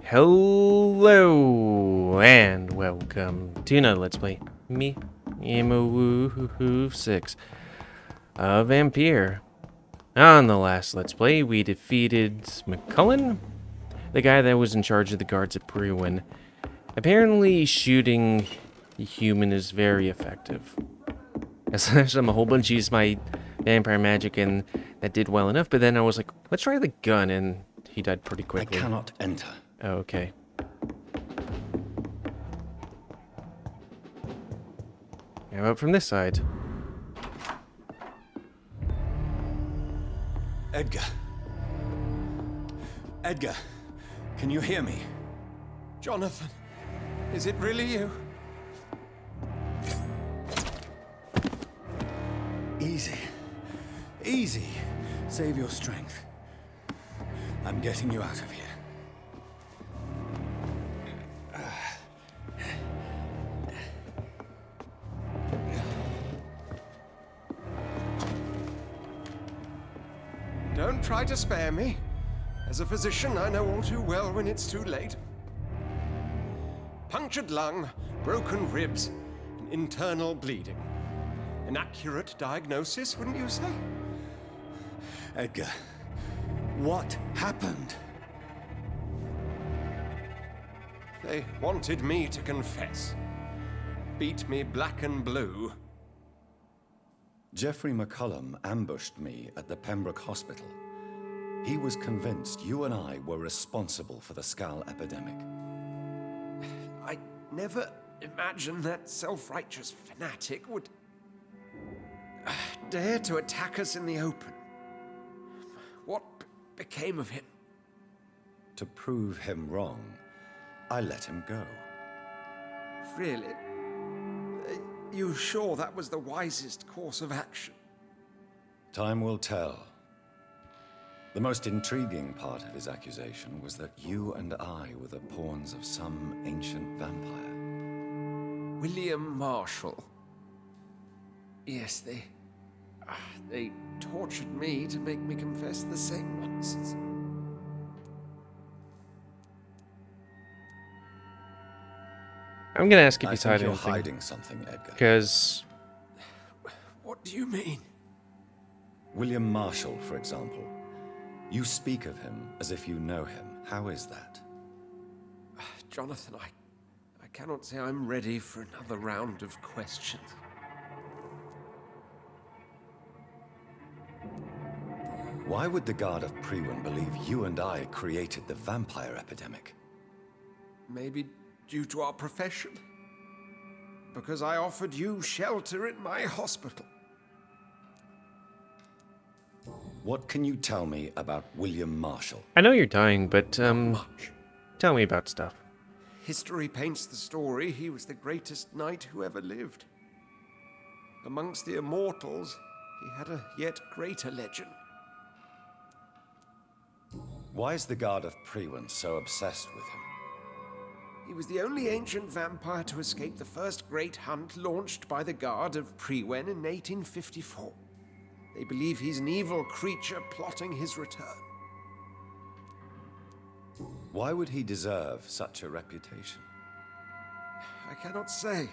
Hello and welcome to another Let's Play. Me, GamerWolfSix, Vampyr. On the last Let's Play, we defeated McCullen, the guy that was in charge of the guards at Brewin. Apparently, shooting the human is very effective. I slashed him a whole bunch, used my vampire magic, and that did well enough. But then I was like, let's try the gun, and he died pretty quickly. I cannot enter. Oh, okay. How about from this side? Edgar. Edgar, can you hear me? Jonathan, is it really you? Easy. Easy. Save your strength. I'm getting you out of here. Don't try to spare me. As a physician, I know all too well when it's too late. Punctured lung, broken ribs, and internal bleeding. An accurate diagnosis, wouldn't you say? Edgar, what happened? They wanted me to confess. Beat me black and blue. Jeffrey McCullum ambushed me at the Pembroke Hospital. He was convinced you and I were responsible for the Skal epidemic. I never imagined that self-righteous fanatic would dare to attack us in the open. What became of him? To prove him wrong, I let him go. Really? You sure that was the wisest course of action? Time will tell. The most intriguing part of his accusation was that you and I were the pawns of some ancient vampire. William Marshall. Yes, they tortured me to make me confess the same nonsense. I'm gonna ask if he's I think hiding you're anything. hiding something, Edgar. Because What do you mean? William Marshall, for example. You speak of him as if you know him. How is that? Jonathan, I cannot say I'm ready for another round of questions. Why would the Guard of Prewin believe you and I created the vampire epidemic? Maybe due to our profession? Because I offered you shelter in my hospital. What can you tell me about William Marshall? I know you're dying, but Much. tell me about stuff. History paints the story he was the greatest knight who ever lived. Amongst the immortals, he had a yet greater legend. Why is the Guard of Prewin so obsessed with him? He was the only ancient vampire to escape the first great hunt launched by the Guard of Prewin in 1854. They believe he's an evil creature plotting his return. Why would he deserve such a reputation? I cannot say.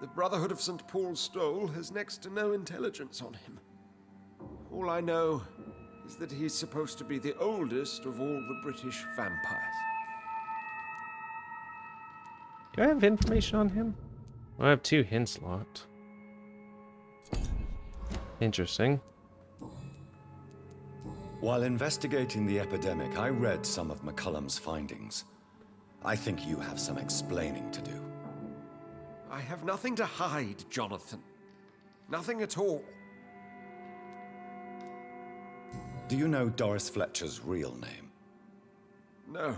The Brotherhood of St. Paul's Stole has next to no intelligence on him. All I know is that he's supposed to be the oldest of all the British vampires. Do I have information on him? Well, I have 2 hints locked. Interesting. While investigating the epidemic, I read some of McCullum's findings. I think you have some explaining to do. I have nothing to hide, Jonathan. Nothing at all. Do you know Doris Fletcher's real name? No,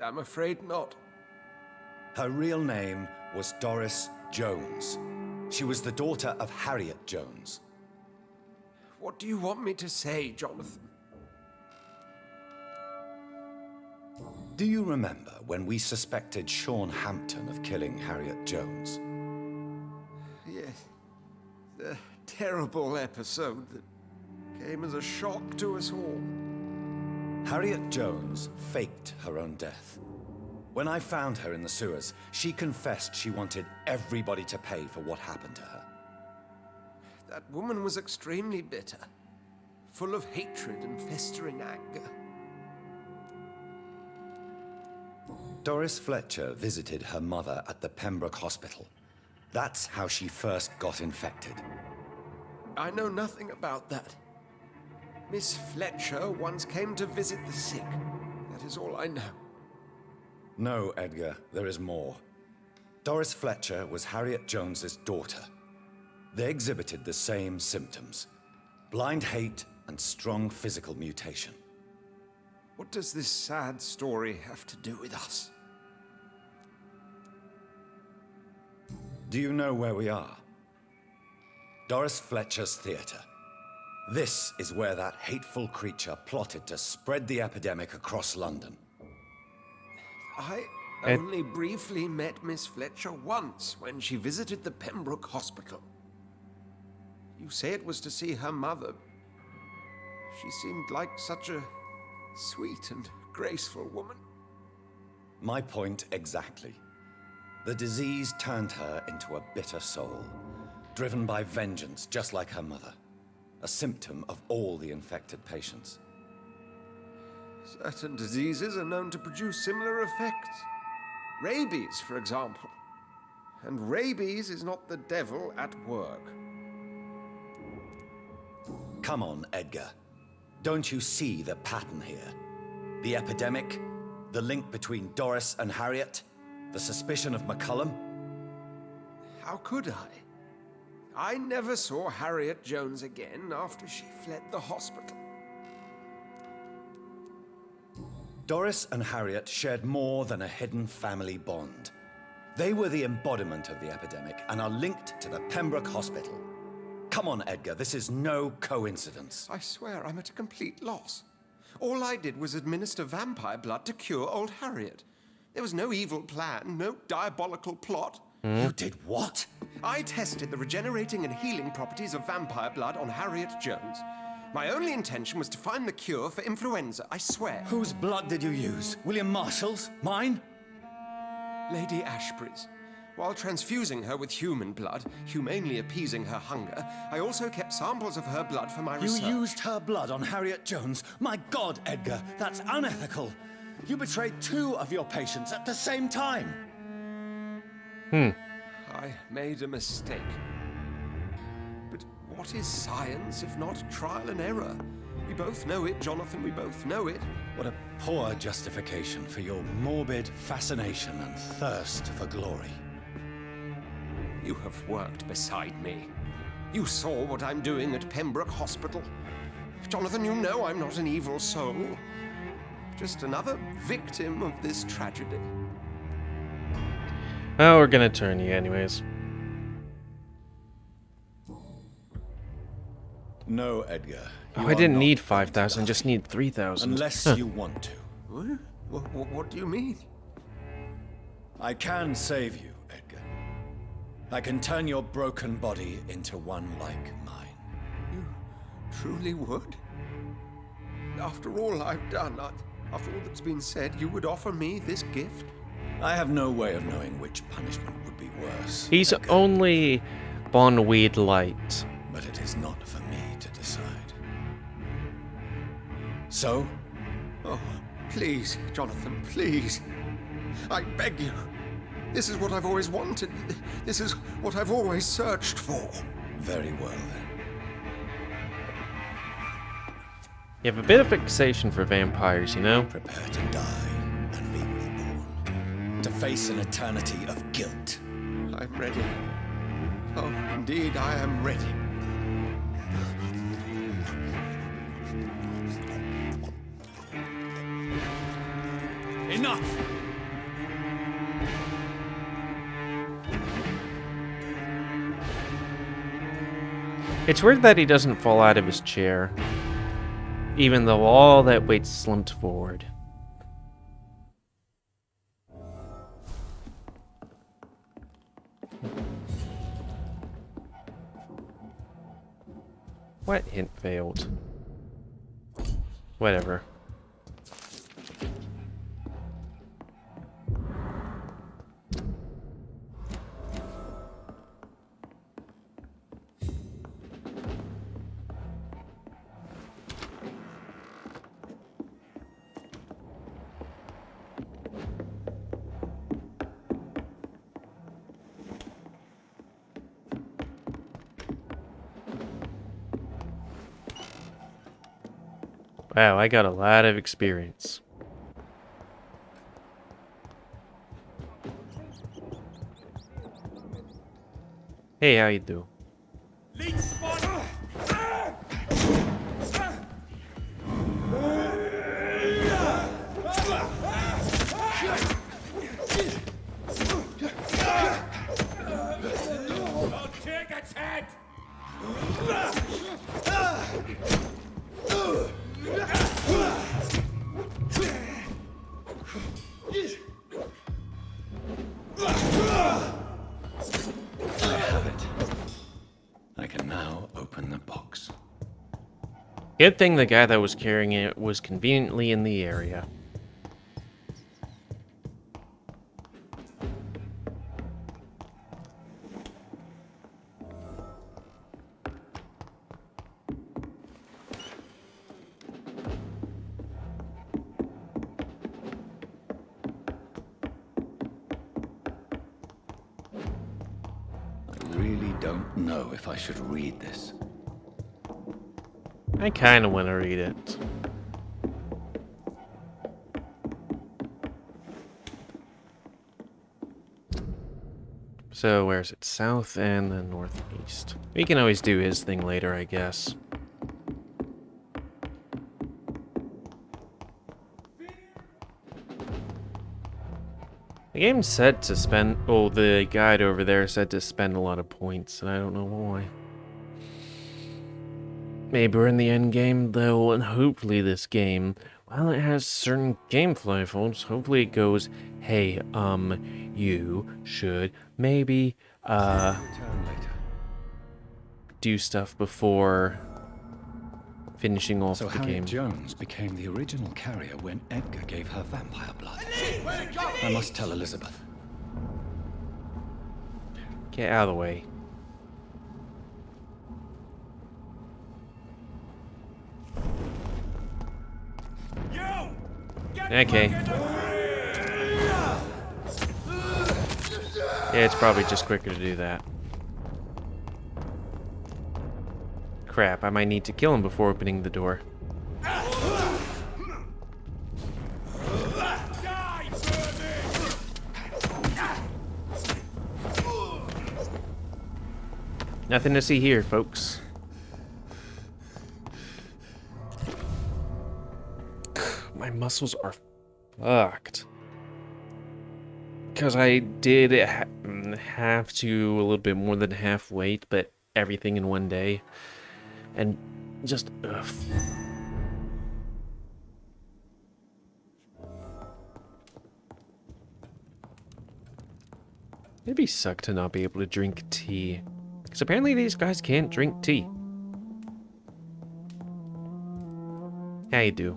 I'm afraid not. Her real name was Doris Jones. She was the daughter of Harriet Jones. What do you want me to say, Jonathan? Do you remember when we suspected Sean Hampton of killing Harriet Jones? Yes. The terrible episode that came as a shock to us all. Harriet Jones faked her own death. When I found her in the sewers, she confessed she wanted everybody to pay for what happened to her. That woman was extremely bitter, full of hatred and festering anger. Doris Fletcher visited her mother at the Pembroke Hospital. That's how she first got infected. I know nothing about that. Miss Fletcher once came to visit the sick. That is all I know. No, Edgar, there is more. Doris Fletcher was Harriet Jones's daughter. They exhibited the same symptoms: blind hate and strong physical mutation. What does this sad story have to do with us? Do you know where we are? Doris Fletcher's theater. This is where that hateful creature plotted to spread the epidemic across London. I only briefly met Miss Fletcher once when she visited the Pembroke Hospital. You say it was to see her mother. She seemed like such a sweet and graceful woman. My point exactly. The disease turned her into a bitter soul, driven by vengeance just like her mother. A symptom of all the infected patients. Certain diseases are known to produce similar effects. Rabies, for example. And rabies is not the devil at work. Come on, Edgar. Don't you see the pattern here? The epidemic, the link between Doris and Harriet, the suspicion of McCullum? How could I? I never saw Harriet Jones again after she fled the hospital. Doris and Harriet shared more than a hidden family bond. They were the embodiment of the epidemic and are linked to the Pembroke Hospital. Come on, Edgar, this is no coincidence. I swear I'm at a complete loss. All I did was administer vampire blood to cure old Harriet. There was no evil plan, no diabolical plot. You did what? I tested the regenerating and healing properties of vampire blood on Harriet Jones. My only intention was to find the cure for influenza, I swear. Whose blood did you use? William Marshall's? Mine? Lady Ashbury's. While transfusing her with human blood, humanely appeasing her hunger, I also kept samples of her blood for my research. You used her blood on Harriet Jones? My God, Edgar, that's unethical. You betrayed 2 of your patients at the same time. I made a mistake. But what is science if not trial and error? We both know it, Jonathan, we both know it. What a poor justification for your morbid fascination and thirst for glory. You have worked beside me. You saw what I'm doing at Pembroke Hospital. Jonathan, you know I'm not an evil soul. Just another victim of this tragedy. Oh, we're gonna turn you anyways. No, Edgar. Oh, you I are didn't not need going to 5,000, die. just need 3,000. Unless you want to. What do you mean? I can save you, Edgar. I can turn your broken body into one like mine. You truly would? After all I've done, after all that's been said, you would offer me this gift? I have no way of knowing which punishment would be worse. He's Edgar, only Bonweed Light. but it is not for me to decide. So, Oh, please, Jonathan, please. I beg you. This is what I've always wanted. This is what I've always searched for. very well then. You have a bit of fixation for vampires, you know? Prepare to die and be reborn. To face an eternity of guilt. I'm ready. Oh, indeed, I am ready. Enough! It's weird that he doesn't fall out of his chair, even though all that weight's slumped forward. What hint failed? Whatever. Wow, I got a lot of experience. Hey, how you do? Take its head! I can now open the box. Good thing the guy that was carrying it was conveniently in the area. I really don't know if I should read this. I kind of want to read it. So, where's it? South and the northeast. We can always do his thing later, I guess. The game's set to spend... Oh, the guide over there said to spend a lot of points, and I don't know why. Maybe we're in the end game, though, and hopefully this game, while it has certain gameplay faults, hopefully it goes, hey, you should maybe, Return later. do stuff before finishing off So the Harriet game. Jones became the original carrier when Edgar gave her vampire blood. I must tell Elizabeth. Get out of the way. Okay. Yeah, it's probably just quicker to do that. Crap, I might need to kill him before opening the door. Nothing to see here, folks. My muscles are fucked. Because I did have to a little bit more than half weight, but everything in one day. And just, ugh. It'd be suck to not be able to drink tea. Because apparently these guys can't drink tea. How you do?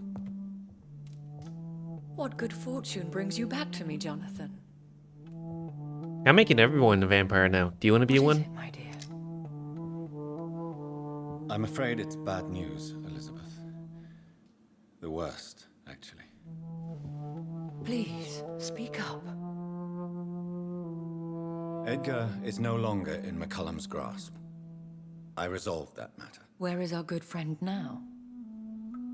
What good fortune brings you back to me, Jonathan? I'm making everyone a vampire now. Do you want to be What is one? it, my dear? I'm afraid it's bad news, Elizabeth. The worst, actually. Please, speak up. Edgar is no longer in McCullum's grasp. I resolved that matter. Where is our good friend now?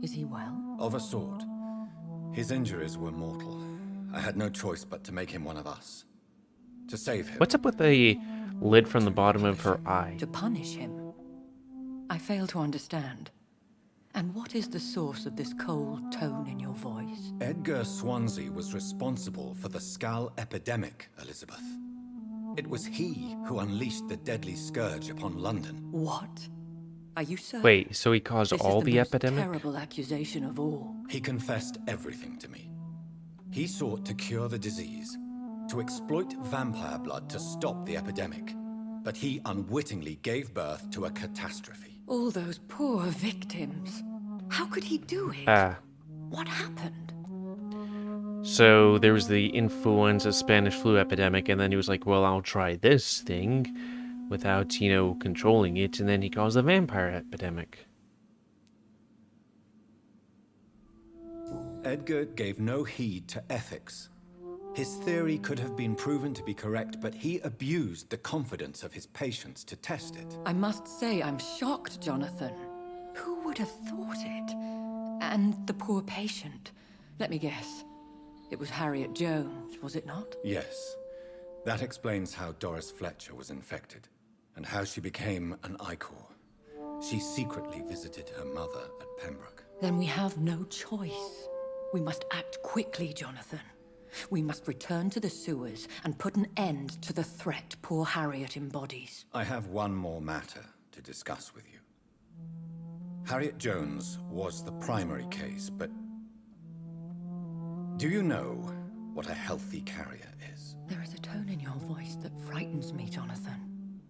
Is he well? Of a sort. His injuries were mortal. I had no choice but to make him one of us. To save him. What's up with the lid from the bottom of her eye? To punish him? I fail to understand. And what is the source of this cold tone in your voice? Edgar Swansea was responsible for the Skal epidemic, Elizabeth. It was he who unleashed the deadly scourge upon London. What? Are you certain? Wait, so he caused This all is the most epidemic? terrible accusation of all. He confessed everything to me. He sought to cure the disease, to exploit vampire blood to stop the epidemic. But he unwittingly gave birth to a catastrophe. All those poor victims. How could he do it? Ah. What happened? So there was the influenza Spanish flu epidemic, and then he was like, well, I'll try this thing without, controlling it, and then he caused the vampire epidemic. Edgar gave no heed to ethics. His theory could have been proven to be correct, but he abused the confidence of his patients to test it. I must say I'm shocked, Jonathan. Who would have thought it? And the poor patient. Let me guess. It was Harriet Jones, was it not? Yes. That explains how Doris Fletcher was infected, and how she became an Ichor. She secretly visited her mother at Pembroke. Then we have no choice. We must act quickly, Jonathan. We must return to the sewers and put an end to the threat poor Harriet embodies. I have one more matter to discuss with you. Harriet Jones was the primary case, but do you know what a healthy carrier is? There is a tone in your voice that frightens me, Jonathan.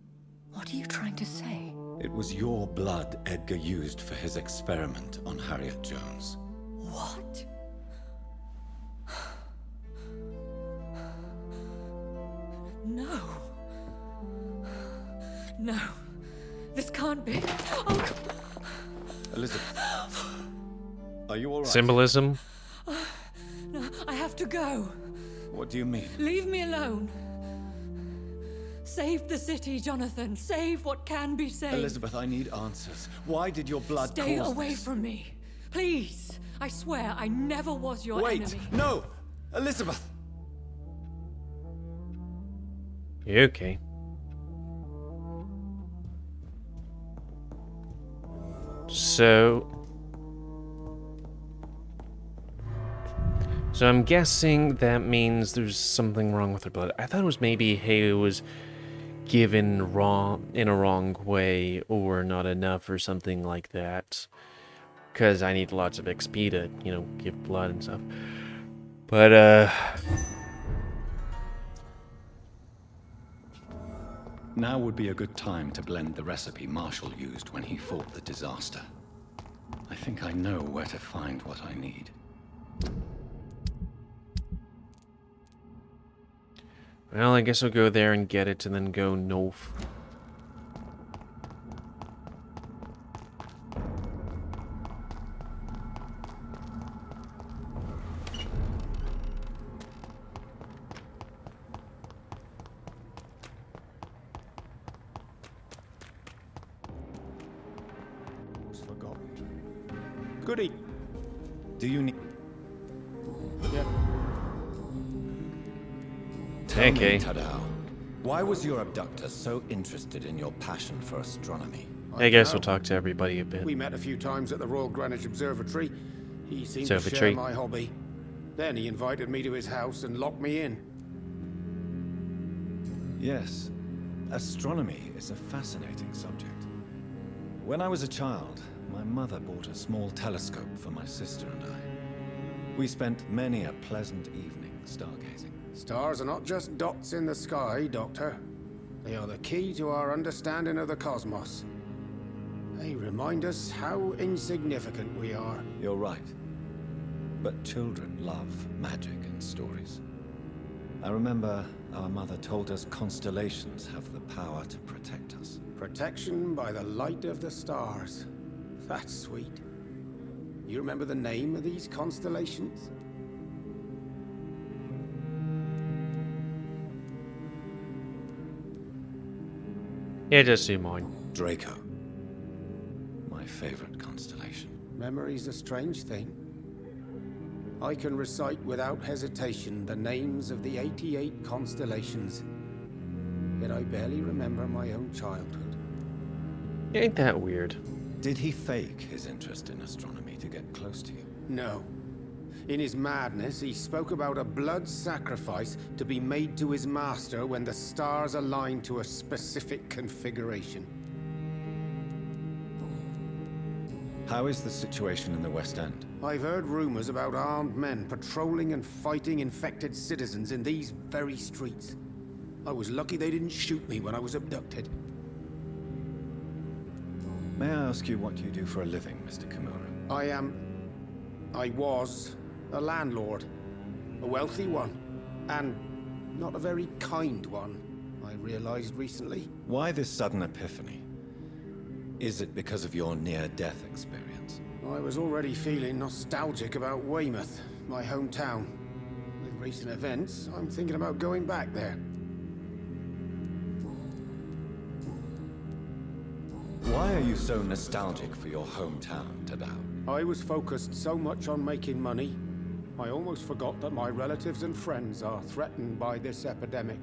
What are you trying to say? It was your blood Edgar used for his experiment on Harriet Jones. What? No. No. This can't be. Oh. Elizabeth, are you all right? Symbolism? No, I have to go. What do you mean? Leave me alone. Save the city, Jonathan. Save what can be saved. Elizabeth, I need answers. Why did your blood Stay cause away this? from me. Please. I swear I never was your Wait! enemy. No! Elizabeth! You okay? So I'm guessing that means there's something wrong with her blood. I thought it was maybe Hay was given in a wrong way or not enough or something like that. Because I need lots of XP to, you know, give blood and stuff. But, Now would be a good time to blend the recipe Marshall used when he fought the disaster. I think I know where to find what I need. well, I guess I'll go there and get it and then go north. Goody. Do you need... Yeah. Tell me, Okay. Tadao, why was your abductor so interested in your passion for astronomy? I guess know. we'll talk to everybody a bit. We met a few times at the Royal Greenwich Observatory. He seemed to Observatory. share my hobby. Then he invited me to his house and locked me in. Yes, astronomy is a fascinating subject. When I was a child, my mother bought a small telescope for my sister and I. We spent many a pleasant evening stargazing. Stars are not just dots in the sky, Doctor. They are the key to our understanding of the cosmos. They remind us how insignificant we are. You're right. But children love magic and stories. I remember our mother told us constellations have the power to protect us. Protection by the light of the stars. That's sweet. You remember the name of these constellations? Yeah, just do mine. Draco. My favorite constellation. Memory's a strange thing. I can recite without hesitation the names of the 88 constellations. Yet I barely remember my own childhood. Ain't that weird? Did he fake his interest in astronomy to get close to you? No. In his madness, he spoke about a blood sacrifice to be made to his master when the stars aligned to a specific configuration. How is the situation in the West End? I've heard rumors about armed men patrolling and fighting infected citizens in these very streets. I was lucky they didn't shoot me when I was abducted. May I ask you what you do for a living, Mr. Kimura? I was a landlord. A wealthy one. And not a very kind one, I realized recently. Why this sudden epiphany? Is it because of your near-death experience? I was already feeling nostalgic about Weymouth, my hometown. With recent events, I'm thinking about going back there. Why are you so nostalgic for your hometown, Tadao? I was focused so much on making money, I almost forgot that my relatives and friends are threatened by this epidemic.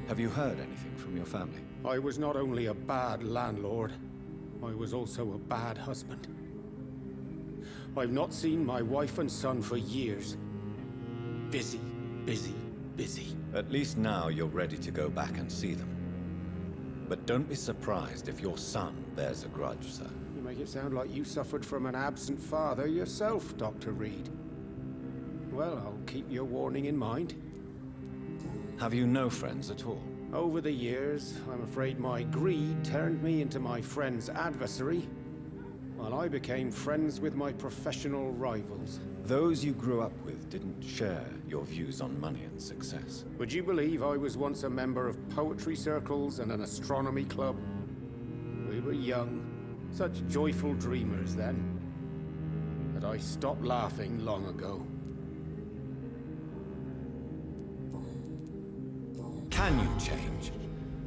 Have you heard anything from your family? I was not only a bad landlord, I was also a bad husband. I've not seen my wife and son for years. Busy, busy, busy. At least now you're ready to go back and see them. But don't be surprised if your son bears a grudge, sir. You make it sound like you suffered from an absent father yourself, Dr. Reid. Well, I'll keep your warning in mind. Have you no friends at all? Over the years, I'm afraid my greed turned me into my friend's adversary, while I became friends with my professional rivals. Those you grew up with didn't share your views on money and success. Would you believe I was once a member of poetry circles and an astronomy club? We were young, such joyful dreamers then. But I stopped laughing long ago. Can you change?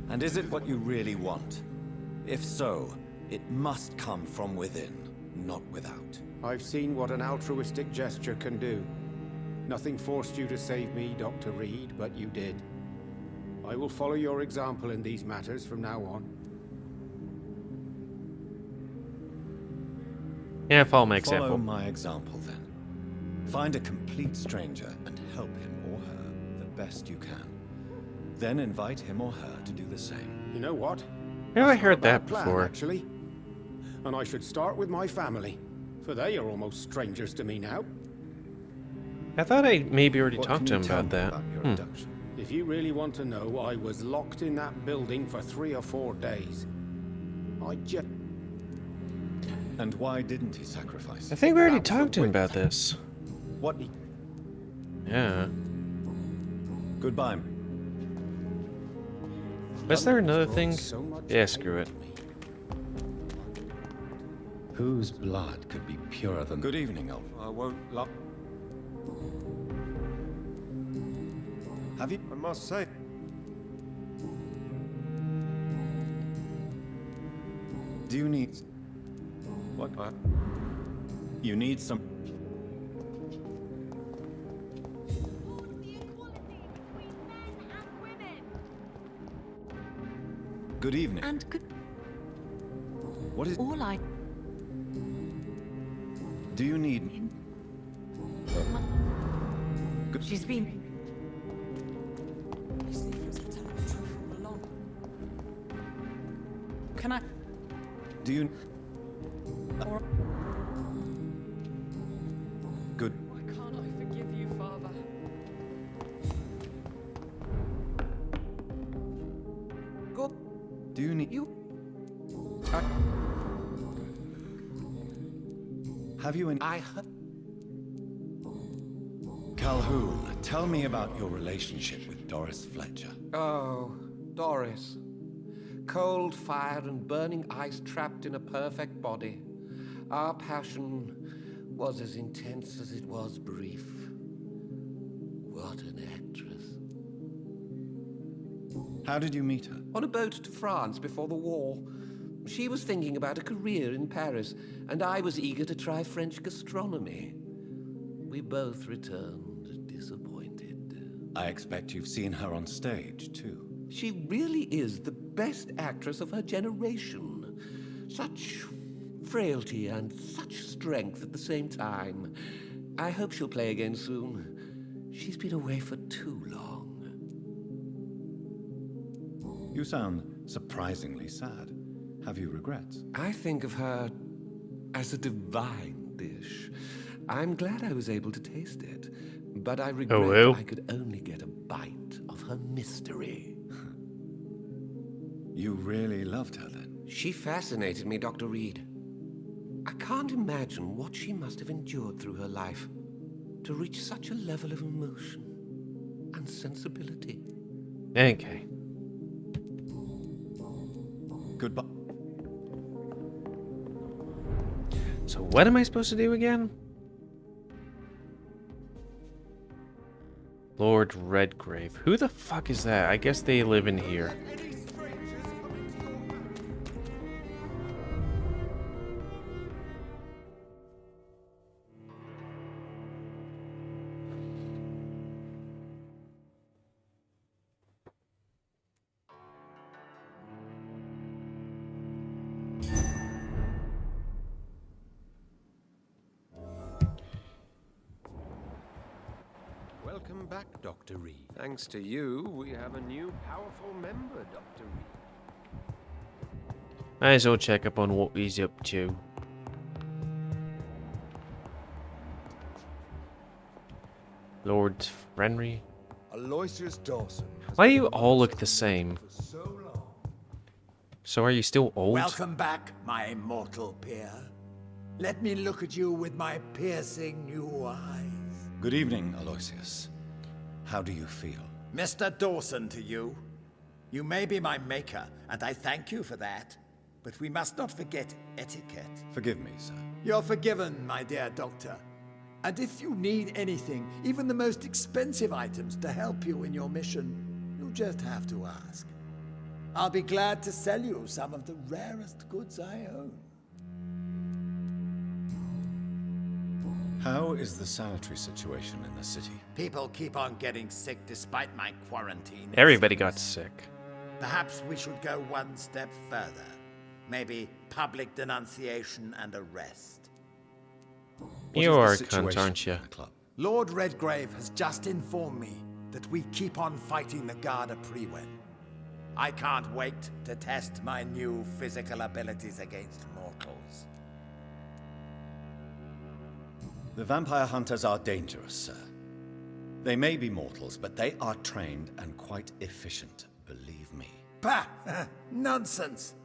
And is it what you really want? If so, it must come from within, not without. I've seen what an altruistic gesture can do. Nothing forced you to save me, Dr. Reid, but you did. I will follow your example in these matters from now on. Yeah, follow my example. Follow my example, then. Find a complete stranger and help him or her the best you can. Then invite him or her to do the same. You know what? Have I That's not heard a that bad plan, before? actually. And I should start with my family, for they are almost strangers to me now. I thought I maybe already What talked to can him you tell about me that. about your abduction? If you really want to know, I was locked in that building for 3 or 4 days. I just... And why didn't he sacrifice? I think we already That was talked to him a about this. What? Yeah. Goodbye. Was there another thing? So much Yeah, screw it. pain to me. Whose blood could be purer than... Good evening, Elf. I won't lie. Have you... I must say, Do you need... What? You need some... The equality between men and women. Good evening. And could What is... all I... Do you need... She's been... Can I... Do you... Or... Good... Why can't I forgive you, Father? good. Do you need... You. Have you any... I heard. Calhoun, tell me about your relationship with Doris Fletcher. Oh, Doris. Cold fire and burning ice trapped in a perfect body. Our passion was as intense as it was brief. What an actress. How did you meet her? On a boat to France before the war. She was thinking about a career in Paris, and I was eager to try French gastronomy. We both returned disappointed. I expect you've seen her on stage, too. She really is the best actress of her generation. Such frailty and such strength at the same time. I hope she'll play again soon. She's been away for too long. You sound surprisingly sad. Have you regrets? I think of her as a divine dish. I'm glad I was able to taste it, but I regret well. I could only get a bite of her mystery. You really loved her, then? She fascinated me, Dr. Reid. I can't imagine what she must have endured through her life to reach such a level of emotion and sensibility. Okay. Goodbye. So what am I supposed to do again? Lord Redgrave. Who the fuck is that? I guess they live in here. Welcome back, Dr. Reid. Thanks to you, we have a new powerful member, Dr. Reid. Might as well check up on what he's up to. Lord Frenry. Aloysius Dawson. Why do you all look the same? For so long. So are you still old? Welcome back, my mortal peer. Let me look at you with my piercing new eyes. Good evening, Aloysius. How do you feel? Mr. Dawson to you. You may be my maker, and I thank you for that. But we must not forget etiquette. Forgive me, sir. You're forgiven, my dear doctor. And if you need anything, even the most expensive items to help you in your mission, you just have to ask. I'll be glad to sell you some of the rarest goods I own. How is the sanitary situation in the city? People keep on getting sick despite my quarantine. Everybody got sick. Perhaps we should go one step further. Maybe public denunciation and arrest. You What are a is the cunt, situation aren't you? in the club? Lord Redgrave has just informed me that we keep on fighting the Garda Prewen. I can't wait to test my new physical abilities against mortals. The vampire hunters are dangerous, sir. They may be mortals, but they are trained and quite efficient, believe me. Bah! Nonsense!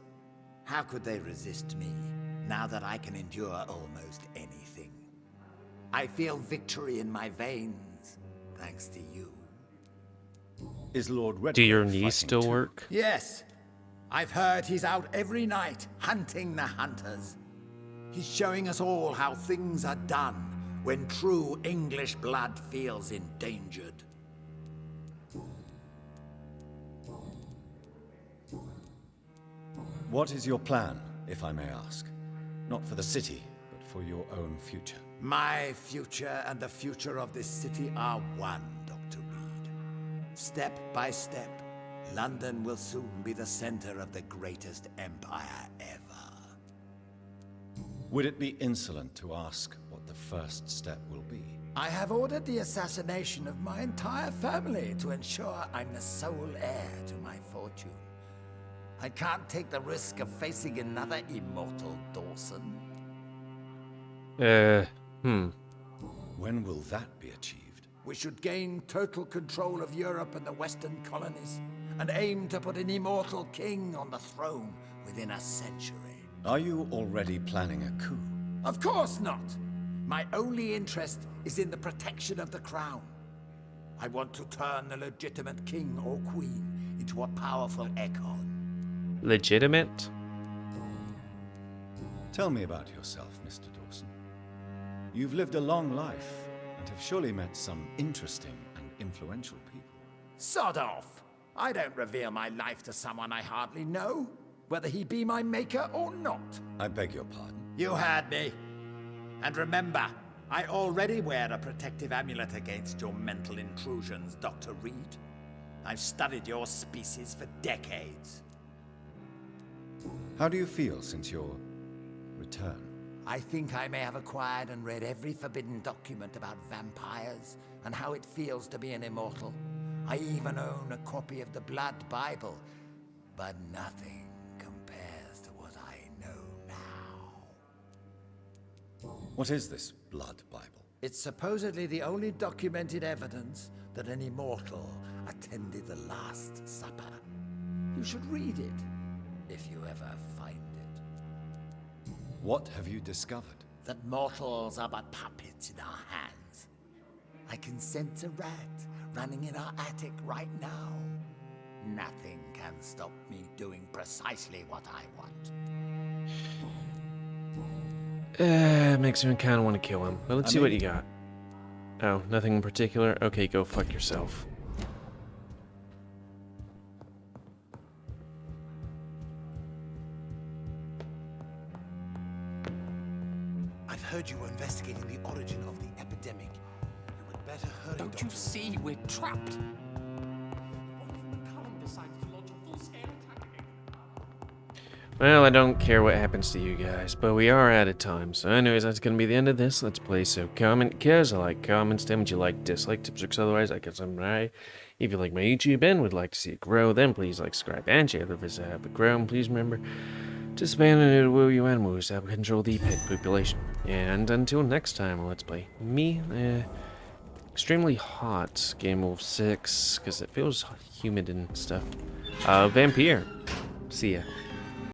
How could they resist me, now that I can endure almost anything? I feel victory in my veins, thanks to you. Is Lord Redgrave Do your fighting knees still too? work? Yes. I've heard he's out every night, hunting the hunters. He's showing us all how things are done when true English blood feels endangered. What is your plan, if I may ask? Not for the city, but for your own future. My future and the future of this city are one, Dr. Reid. Step by step, London will soon be the center of the greatest empire ever. Would it be insolent to ask what the first step will be? I have ordered the assassination of my entire family to ensure I'm the sole heir to my fortune. I can't take the risk of facing another immortal Dawson. When will that be achieved? We should gain total control of Europe and the Western colonies, and aim to put an immortal king on the throne within a century. Are you already planning a coup? Of course not! My only interest is in the protection of the crown. I want to turn the legitimate king or queen into a powerful echo. Legitimate? Tell me about yourself, Mr. Dawson. You've lived a long life, and have surely met some interesting and influential people. Sod off! I don't reveal my life to someone I hardly know, whether he be my maker or not. I beg your pardon. You heard me. And remember, I already wear a protective amulet against your mental intrusions, Dr. Reid. I've studied your species for decades. How do you feel since your return? I think I may have acquired and read every forbidden document about vampires and how it feels to be an immortal. I even own a copy of the Blood Bible, but nothing compares to what I know now. What is this Blood Bible? It's supposedly the only documented evidence that an immortal attended the Last Supper. You should read it, if you ever find it. What have you discovered? That mortals are but puppets in our hands. I can sense a rat running in our attic right now. Nothing can stop me doing precisely what I want. Makes me kind of want to kill him. But let's see what you got. Oh, nothing in particular? Okay, go fuck yourself. I've heard you were investigating the origin of the epidemic. You would better hurry, Don't you Doctor. see we're trapped? Well, I don't care what happens to you guys, but we are out of time. So anyways, that's going to be the end of this Let's Play. So comment, cares, I like comments, tell me what you like, dislike, tips, tricks, otherwise, I guess I'm right. If you like my YouTube and would like to see it grow, then please like, subscribe, and share the visit help it grow. And please remember to spam and woo you animals that control the pet population. And until next time, let's play me, extremely hot GamerWolfSix, because it feels humid and stuff. Vampyr. See ya.